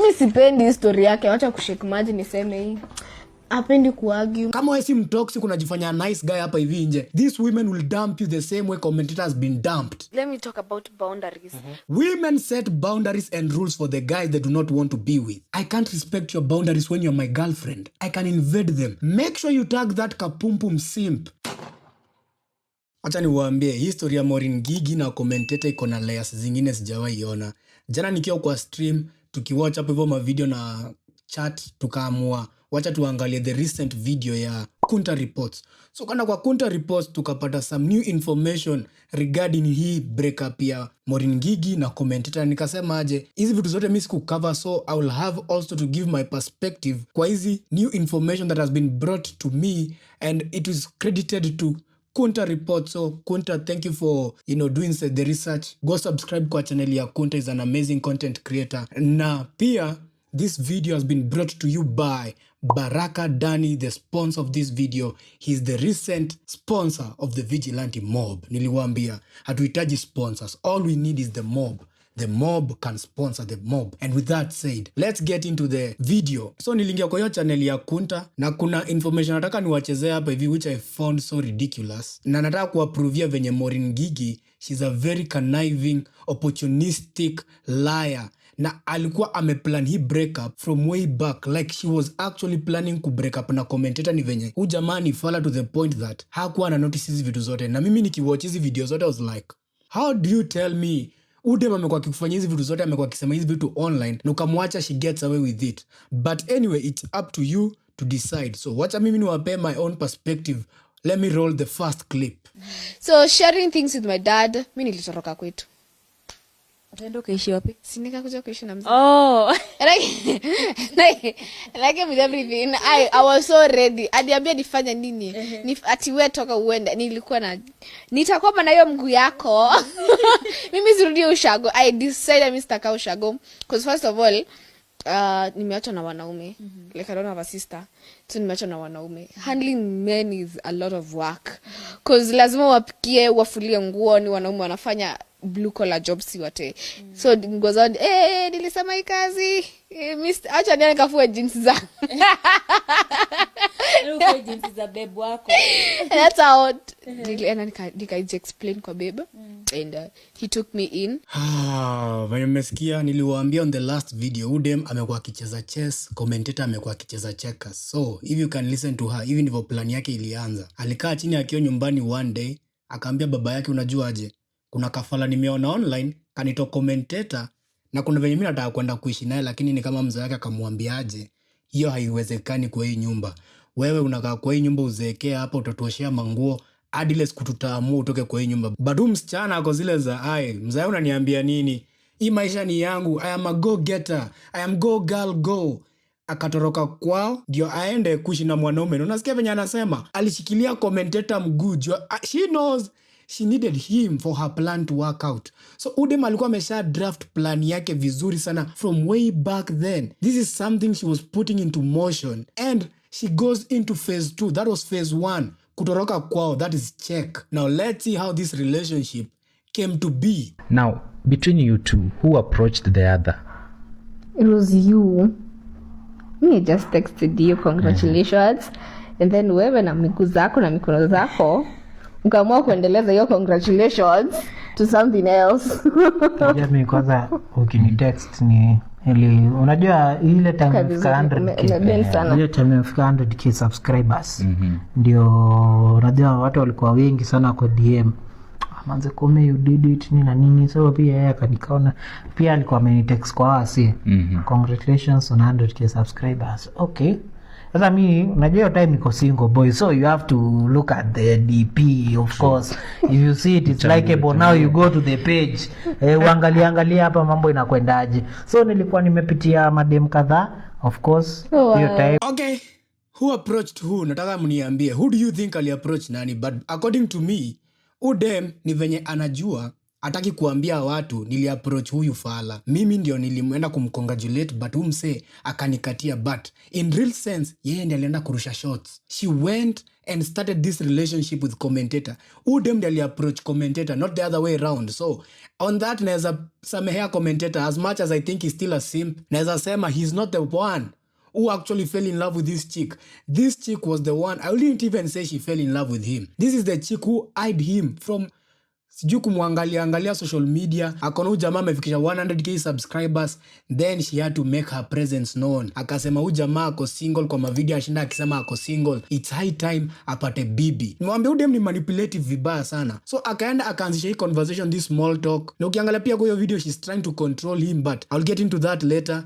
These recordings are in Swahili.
Mimi sipendi history yake, acha kushake maji niseme hii. Hapendi kuargue. Kama wewe si mtoxic unajifanya nice guy hapa hivi nje. These women will dump you the same way Commentator has been dumped. Let me talk about boundaries. Women set boundaries and rules for the guys they do not want to be with. I can't respect your boundaries when you're my girlfriend. I can invade them. Make sure you tag that kapumpum simp. Acha niwaambie, history ya Moureen Ngigi na Commentator iko na layers zingine sijawahi ona. Jana nikiwa kwa stream, tukiwatch hapo hivyo ma video na chat, tukaamua wacha tuangalie the recent video ya Kunta Reports. So kana kwa Kunta Reports tukapata some new information regarding hii breakup ya Moureen Ngigi na Commentator. Nikasema aje, hizi vitu zote mimi sikucover, so I will have also to give my perspective kwa hizi new information that has been brought to me, and it is credited to Kunta Reports. So Kunta, thank you for doing the research. Go subscribe kwa channel ya Kunta, is an amazing content creator. Na pia this video has been brought to you by Baraka Dani, the sponsor of this video. He's the recent sponsor of the vGLaNTe mob. Niliwaambia hatuhitaji sponsors, all we need is the mob. The mob can sponsor the mob. And with that said, let's get into the video. So nilingia kwa hiyo channel ya Kunta na kuna information nataka niwachezea hapa hivi which I found so ridiculous. Na nataka kuwaprovia venye Moureen Ngigi, she's a very conniving, opportunistic liar. Na alikuwa ameplan hii breakup from way back, like she was actually planning ku break up na Commentator. Ni venye huyu jamaa ni fala to the point that hakuwa na notice hizi vitu zote. Na mimi nikiwatch hizi video zote I was like, how do you tell me Udem amekuwa akifanya hizi vitu zote, amekuwa akisema hizi vitu online na ukamwacha she gets away with it? But anyway, it's up to you to decide. So wacha mimi niwape my own perspective. Let me roll the first clip. So sharing things with my dad, mimi nilitoroka kwetu. Ataenda kuishi wapi? Si nikakuja kuishi na mzee. Oh. Like with everything. I was so ready. Aliambia nifanye nini? Ati wewe toka uende. Nilikuwa na nitakuwa na hiyo mguu yako. Mimi sirudi ushago. I decided mimi sitaka ushago because first of all nimeachwa na wanaume. Like I don't have a sister. So nimeachwa na wanaume. Handling men is a lot of work. Because lazima wapikie, wafulie nguo, ni wanaume wanafanya blue collar jobs wote. So goes on, nilisema hii kazi. Acha nione kafua jeans za. Kafua jeans za babe wako. That's how nika explain kwa babe. And he took me in. Vile mmesikia niliwaambia on the last video, Udem amekuwa akicheza chess, Commentator amekuwa akicheza checkers. So if you can listen to her, even if plan yake ilianza. Alikaa chini akiwa nyumbani one day, akaambia baba yake, unajua aje, kuna kafala nimeona online kanito Commentator na kuna venye mimi nataka kwenda kuishi naye, lakini ni kama mzee wake akamwambia aje, hiyo haiwezekani kwa hii nyumba. Wewe unakaa kwa hii nyumba uzeekea hapa, utatuoshea manguo hadi ile siku tutaamua utoke kwa hii nyumba. Bado msichana ako zile za mzee unaniambia nini? Hii maisha ni yangu. I am a go getter. I am go girl go. Akatoroka kwao ndio aende kuishi na mwanaume. Unasikia venye anasema alishikilia Commentator mguu. She knows she needed him for her plan to work out. So Udem alikuwa amesha draft plan yake vizuri sana from way back then. This is something she was putting into motion and she goes into phase 2. That was phase 1. Kutoroka kwao, that is check. Now let's see how this relationship came to be. Now, between you two, who approached the other? It was you. Me just texted you congratulations. And then wewe na miguu zako na mikono zako ukaamua kuendeleza hiyo congratulations to something else. Mimi kwanza ukinitext ni unajua ile time fika 100k. Ile time fika 100k subscribers. Ndio unajua watu walikuwa wengi sana kwa DM. Manze kome you did it nini na nini. So pia yeye akanikaona pia alikuwa amenitext kwa wasi. Congratulations on 100k subscribers. Okay. Sasa mimi unajua time niko single boy, so you have to look at the DP of course. If you see it's likeable, now you go to the page. Uangalia hapa mambo inakwendaje. So nilikuwa nimepitia madem kadhaa of course hiyo time. Okay. Who approached who? Nataka mniambie. Who do you think ali approach nani? But according to me, Udem ni venye anajua Ataki kuambia watu niliapproach huyu fala. Mimi ndio nilimwenda kumcongratulate but umse akanikatia, but in real sense yeye ndiye alienda kurusha shots. She went and started this relationship with Commentator. Udem ndiye aliapproach Commentator, not the other way around. So on that naweza samehea Commentator as much as I think he's still a simp. Naweza sema he's not the one who actually fell in love with this chick. This chick was the one. I wouldn't even say she fell in love with him. This is the chick who eyed him from sijui kumwangalia social media. Akona jamaa amefikisha 100k subscribers, then she had to make her presence known. Akasema jamaa ako single kwa mavideo, ashinda akisema ako single. It's high time apate bibi. Nimwambia dem ni manipulative vibaya sana. So akaenda akaanzisha hii conversation, this small talk. Na ukiangalia pia kwa hiyo video she's trying to control him, but I'll get into that later.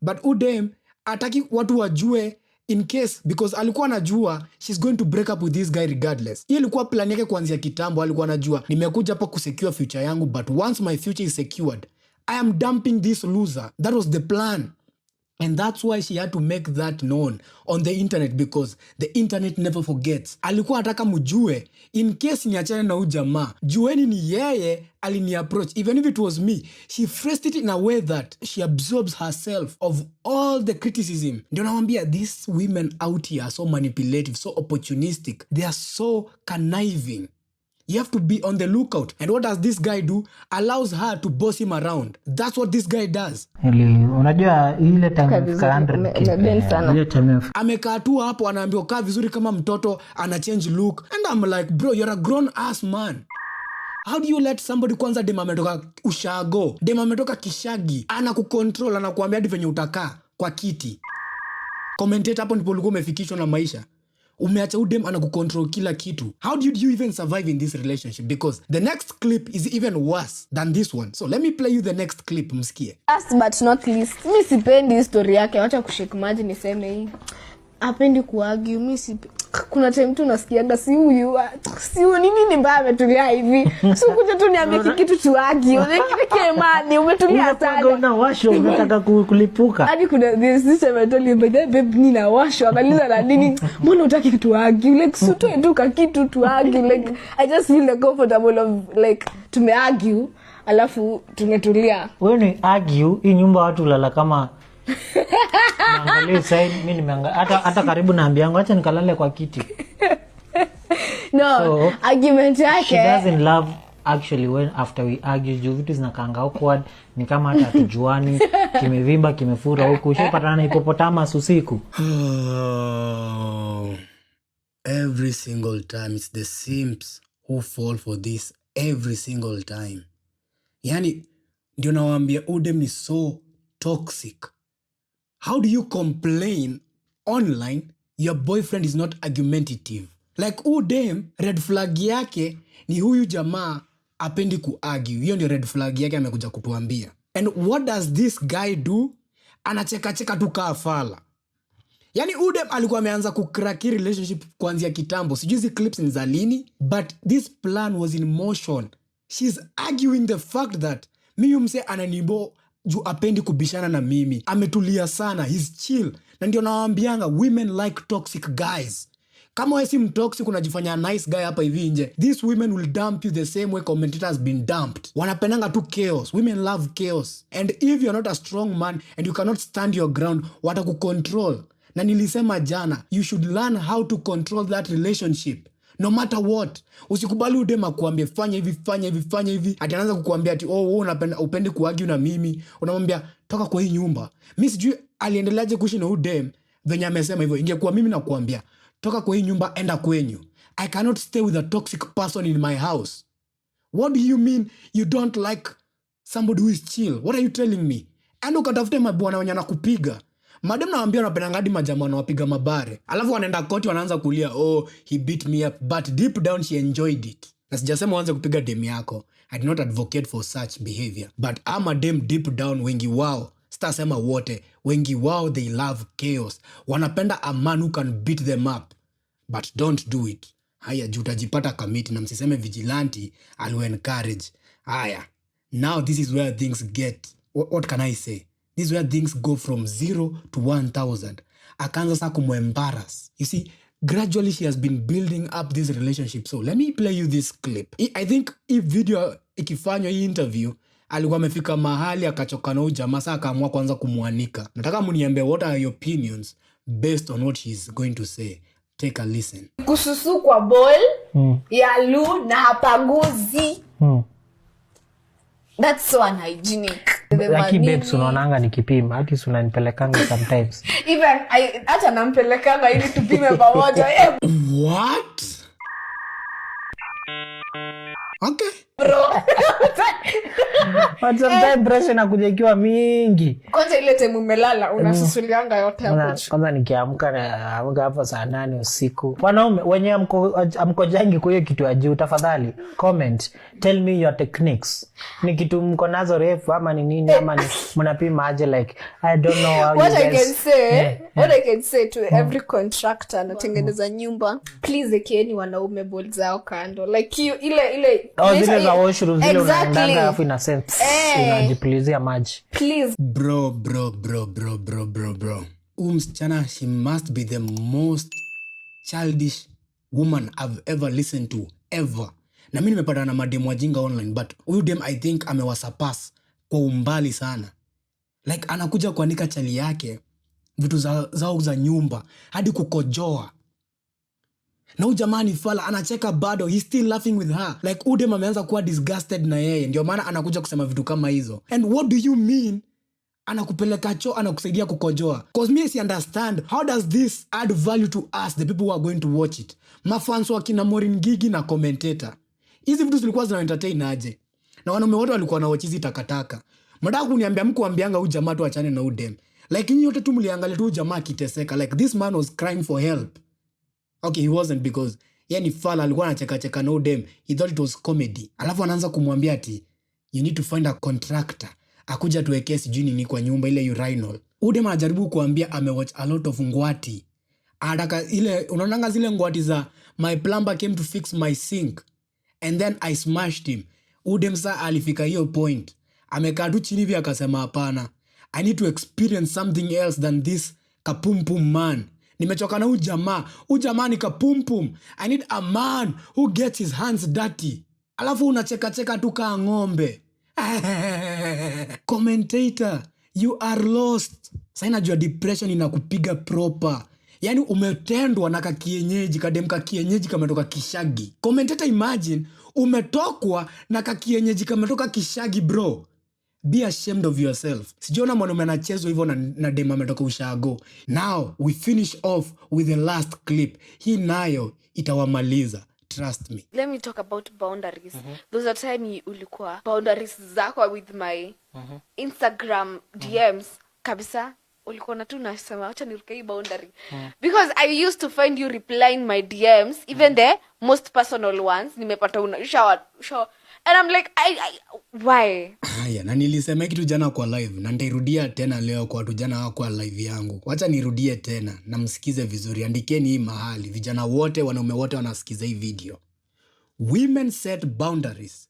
But dem ataki watu wajue in case, because alikuwa anajua she's going to break up with this guy regardless. Hii ilikuwa plan yake kuanzia kitambo. Alikuwa anajua nimekuja hapa kusecure future yangu, but once my future is secured, I am dumping this loser. That was the plan. And that's why she had to make that known on the internet, because the internet never forgets. Alikuwa anataka mjue in case niachane na huyu jamaa, jueni ni yeye alini approach. Even if it was me, she phrased it in a way that she absorbs herself of all the criticism. Ndio nawaambia, these women out here are so manipulative, so opportunistic. They are so conniving. You have to be on the lookout. And what does this guy do? Allows her to boss him around. That's what this guy does. Unajua ile time 100 amekaa tu hapo anaambiwa kaa vizuri kama mtoto, ana change look. And I'm like, bro, you're a grown ass man. How do you let somebody, kwanza dem ametoka ushago, dem ametoka kishagi, ana kucontrol, anakuambia hadi venye utakaa kwa kiti. Commentator, hapo ndipo ulikuwa umefikishwa na maisha. Umeacha udem ana kucontrol kila kitu. How do you even survive in this relationship? Because the next clip is even worse than this one. So let me play you the next clip, msikie. Last but not least, mi sipendi history yake. Wacha kushake maji niseme hii. Apendi kuargue, mi sipendi. Kuna time tu nasikianga si huyu nini mbaya ametulia hivi. So kuja tu niambie kitu tu argue. Unakike mani umetulia sana. Unawashwa unataka kulipuka. Hadi kuna this time I told you babe nina washwa akaliza na nini? Mbona unataka kitu argue? Like so tu eduka kitu tu argue. Like I just feel the comfortable of like tume argue alafu tumetulia. Wewe ni argue hii nyumba watu lala kama naangalia side, mimi nimeangalia hata karibu na ambiangu acha nikalale kwa kiti. No, so, argument yake she doesn't love actually when after we argue juu vitu zinakaanga awkward, ni kama hata tujuani, kimevimba kimefura huku, ushapatana na hippopotamus usiku. Every single time it's the simps who fall for this every single time. Yani ndio nawaambia udem ni so toxic. How do you complain online your boyfriend is not argumentative? Like udem red flag yake ni huyu jamaa apendi kuargue. Hiyo ndio red flag yake amekuja kutuambia. And what does this guy do? Anacheka tu kaa fala. Yani udem alikuwa ameanza kucrack relationship kuanzia kitambo. Sijui hizi clips ni za lini, but this plan was in motion. She's arguing the fact that mimi mse ananibo juu apendi kubishana na mimi. Ametulia sana, he's chill. Na ndio nawaambianga, women like toxic guys. Kama wewe si mtoxic unajifanya nice guy hapa hivi nje, these women will dump you the same way Commentator has been dumped. Wanapendanga tu chaos. Women love chaos. And if you're not a strong man and you cannot stand your ground, watakucontrol. Na nilisema jana, you should learn how to control that relationship. No matter what. Usikubali udema kuambia fanya hivi. Ati anaanza kukuambia ati unapenda upendi kuargue na mimi. Unamwambia toka kwa hii nyumba. Mimi sijui aliendeleaje kuishi na udem venye amesema hivyo. Ingekuwa mimi nakuambia toka kwa hii nyumba, enda kwenyu. I cannot stay with a toxic person in my house. What do you mean you don't like somebody who is chill? What are you telling me? Ando katafute mabwana wenye anakupiga. Madam naambia wanapenda hadi majamaa wanawapiga mabare. Alafu wanaenda koti wanaanza kulia, he beat me up, but deep down she enjoyed it. Na sijasema waanze kupiga dem yako. I do not advocate for such behavior. But ama dem deep down, wengi wao, sitasema wote, wengi wao they love chaos. Wanapenda a man who can beat them up. But don't do it. Haya juu utajipata kamiti na msiseme vGLaNTe aliwe encourage. Haya. Now this is where things get, what can I say? This is where things go from 0 to 1,000. Akaanza sasa kumembarrass. You see, gradually she has been building up this relationship. So let me play you this clip. I think if video ikifanywa hii interview alikuwa amefika mahali akachoka na huyu jamaa, sasa akaamua kwanza kumwanika. Nataka mniambie what are your opinions based on what she's going to say. Take a listen. Kususu kwa ball ya lu na hapaguzi. That's so unhygienic. Lakini babes unaonanga nikipima, hadi unanipelekanga sometimes. Even hata nampelekanga ili tupime pamoja. What? Okay. Bro. But sometimes brush inakuja ikiwa mingi. Kwanza ile time umelala unasusulianga yote hapo. Kwanza nikiamka hapo saa 8 usiku. Wanaume wenye amko jangi kwa hiyo kitu ya juu, tafadhali comment, tell me your techniques. Ni kitu mko nazo refu ama ni nini ama ni mnapima aje? Like I don't know how what you guys what I can say to every contractor anatengeneza nyumba, please ekeeni wanaume ball zao kando. Like ile zile za washroom zile unaendanga afu ina sense unajipulizia maji. Please bro. Msichana, she must be the most childish woman I've ever listened to ever. Na mimi nimepata na mademu wajinga online, but huyu dem I think amewasurpass kwa umbali sana. Like anakuja kuandika chali yake vitu zao za nyumba hadi kukojoa. Na huyu jamani fala anacheka bado, he's still laughing with her. Like udem ameanza kuwa disgusted na yeye, ndio maana anakuja kusema vitu kama hizo. And what do you mean anakupeleka choo anakusaidia kukojoa? Cause me si understand, how does this add value to us, the people who are going to watch it? Mafans wa kina Moureen Ngigi na Commentator, hizi vitu zilikuwa zina entertain aje? Na wanaume wote walikuwa na watch hizi takataka. Mnataka kuniambia mkuambianga huyu jamaa tu achane na udem? Like nyinyi wote tu mliangalia tu jamaa kiteseka. Like this man was crying for help. Okay, he wasn't, because yani fala alikuwa anacheka na udem. He thought it was comedy. Alafu anaanza kumwambia ati you need to find a contractor akuja tuwekee sijui nini kwa nyumba ile urinal. Udem anajaribu kuambia amewatch a lot of ngwati. Anataka ile unaonanga zile ngwati za my plumber came to fix my sink and then I smashed him. Udem saa alifika hiyo point, amekaa tu chini hivi akasema hapana, I need to experience something else than this kapumpum man. Nimechoka na huyu jamaa ni kapumpum. I need a man who gets his hands dirty. Alafu unacheka tu kaa ng'ombe. Commentator, you are lost. Sasa najua depression inakupiga proper. Yani umetendwa na kakienyeji, kademka kienyeji kametoka kishagi. Commentator, imagine umetokwa na kakienyeji kametoka kishagi bro. Be ashamed of yourself. Sijiona mwanaume anachezwa hivyo na dema ametoka ushago. Now we finish off with the last clip. Hii nayo itawamaliza. Trust me. Let me talk about boundaries. Those are time ulikuwa boundaries zako with my Instagram DMs kabisa. Ulikuwa na tu nasema acha niruke hii boundary. Because I used to find you replying my DMs, even the most personal ones. Nimepata shower. And I'm like, why? Haya, na nilisema kitu jana kwa live, na nitairudia tena leo kwa watu jana kwa live yangu. Wacha nirudie tena na msikize vizuri. Andikeni hii mahali, vijana wote, wanaume wote wanasikiza hii video. Women set boundaries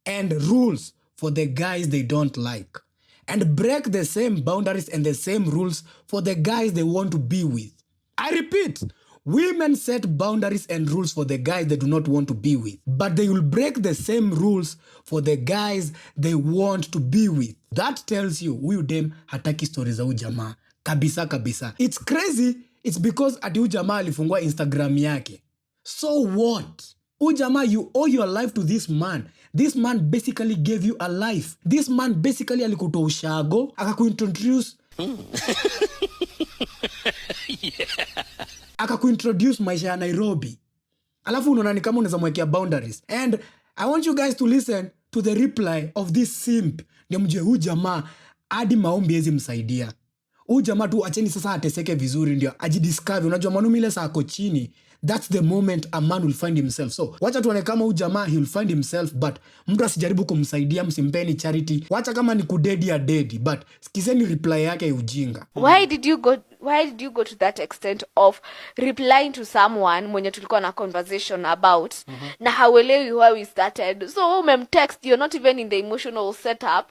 and rules for the guys they don't like, and break the same boundaries and the same rules for the guys they want to be with. I repeat, women set boundaries and rules for the guys they do not want to be with, but they will break the same rules for the guys they want to be with. That tells you, huyu dem hataki stories za huyu jamaa. Kabisa. It's crazy. It's because ati huyu jamaa alifungua Instagram yake. So what? Huyu jamaa, you owe your life to this man. This man basically gave you a life. This man basically alikutoa ushago, akakuintroduce akakuintroduce maisha ya Nairobi. Alafu unaona ni kama unaweza mwekea boundaries. And I want you guys to listen to the reply of this simp. Ndio mjue huyu jamaa hadi maombi hezi msaidia. Huyu jamaa tu acheni sasa ateseke vizuri ndio ajidiscover. Unajua mwanaume ile saa ako chini, that's the moment a man will find himself. So wacha tuone kama huyu jamaa he will find himself, but mtu asijaribu kumsaidia, msimpeni charity. Wacha kama ni kudedi ya dedi, but sikizeni reply yake ya ujinga. Why did you go to that extent of replying to someone mwenye tulikuwa na conversation about na hawelewi why we started? So umemtext, you're not even in the emotional setup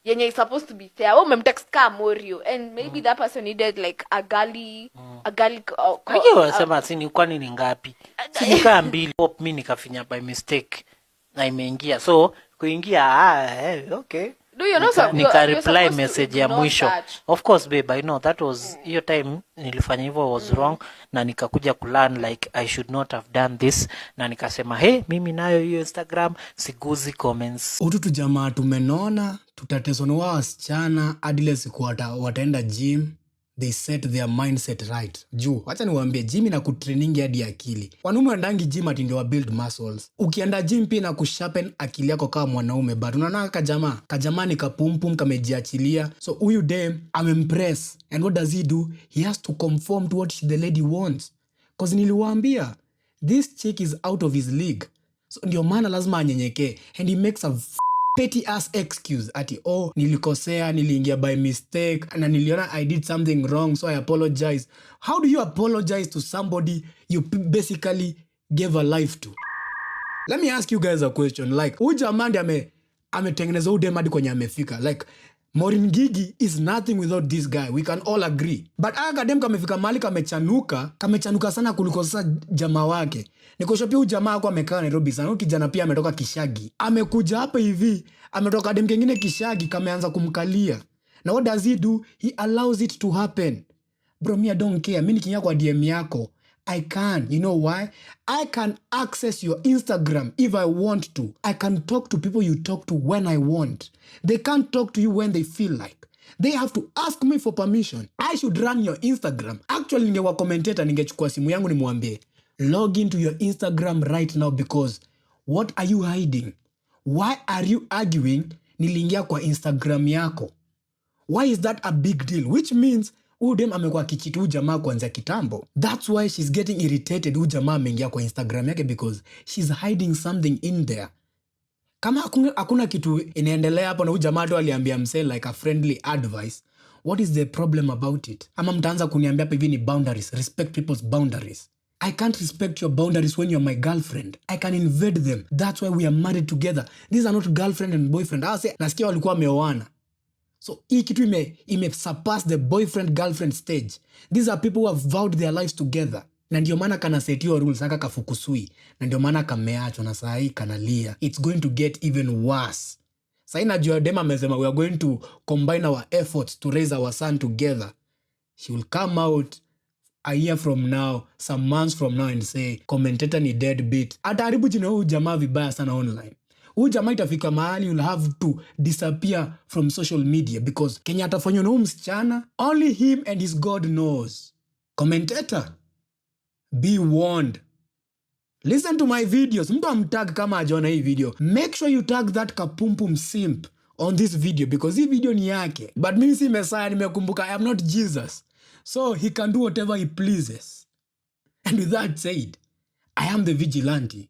yenye is supposed to be fair. Umemtext ka Morio, and maybe that person needed like a gali Kwa hiyo wasema sini kwa nini ngapi? Sini kaa mbili pop mimi nikafinya by mistake. na imeingia, so kuingia okay. No, you're not Nika you're reply supposed to message ya ignore mwisho that. of course babe, I know that was hiyo time nilifanya hivyo was wrong, na nikakuja kulearn like I should not have done this, na nikasema hey, mimi nayo hiyo Instagram siguzi comments. Ututu jamaa tumenona tutatesonwa wasichana hadi ile siku wataenda gym. They set their mindset right. Juu, wacha niwaambie gym na kutraining hadi akili. Wanaume wandangi gym ati ndio wa build muscles. Ukienda gym pia na kusharpen akili yako kama mwanaume, but unaona kajamaa ni kapumpum kamejiachilia. So huyu dem amempress, and what does he do? He has to conform to what the lady wants. Cause niliwaambia this chick is out of his league. So ndio maana lazima anyenyekee, and he makes a petty ass excuse ati nilikosea, niliingia by mistake na niliona I did something wrong so I apologize. How do you apologize to somebody you basically gave a life to? Let me ask you guys a question. Like huyu jamandi ametengeneza udem hadi kwenye amefika. Like Moureen Ngigi is nothing without this guy. We can all agree. But akadem kamefika mahali kamechanuka sana kuliko sasa jamaa wake. Nikosho pia ujamaa wako amekaa Nairobi sana. Kijana pia ametoka Kishagi. Amekuja hapa hivi, ametoka dem kengine Kishagi, kameanza kumkalia. Now what does he do? He allows it to happen. Bro, me I don't care. Mimi nikiingia kwa DM yako, I can. You know why? I can access your Instagram if I want to. I can talk to people you talk to when I want. They can't talk to you when they feel like. They have to ask me for permission. I should run your Instagram. Actually, ningewa commentator, ningechukua simu yangu nimwambie, log into your Instagram right now, because what are you hiding? Why are you arguing niliingia kwa Instagram yako? Why is that a big deal? Which means udem amekuwa kichitu jamaa kuanzia kitambo. That's why she's getting irritated jamaa ameingia kwa Instagram yake, because she's hiding something in there. Kama hakuna kitu inaendelea hapo na jamaa tu aliambia msee like a friendly advice, what is the problem about it? Ama mtaanza kuniambia hapa hivi ni boundaries, respect people's boundaries. I can't respect your boundaries when you're my girlfriend. I can invade them. That's why we are married together. These are not girlfriend and boyfriend. Nasikia walikuwa wameoana. So hii kitu ime surpass the boyfriend girlfriend stage. These are people who have vowed their lives together. Na ndio maana kana setio rules haka kafukusui. Na ndio maana kameachwa na saa hii kanalia. It's going to get even worse. Sasa najua dem amesema we are going to combine our efforts to raise our son together. She will come out a year from now, some months from now, and say commentator ni deadbeat. Ataharibu jina huyu jamaa vibaya sana online. Huyu jamaa itafika mahali you'll have to disappear from social media, because Kenya atafanywa na huyu msichana, only him and his God knows. Commentator, be warned. Listen to my videos. Mtu amtag kama ajaona hii video. Make sure you tag that kapumpum simp on this video, because hii video ni yake. But mimi si Messiah, nimekumbuka I am not Jesus. So he can do whatever he pleases. And with that said, I am the vGLaNTe,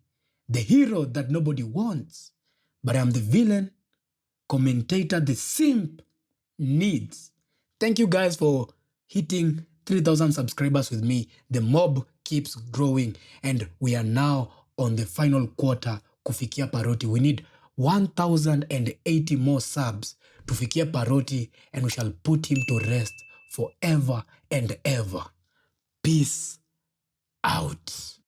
the hero that nobody wants. But I am the villain, commentator the simp needs. Thank you guys for hitting 3,000 subscribers with me. The mob keeps growing, and we are now on the final quarter kufikia paroti. We need 1,080 more subs to fikia paroti, and we shall put him to rest forever and ever. Peace out.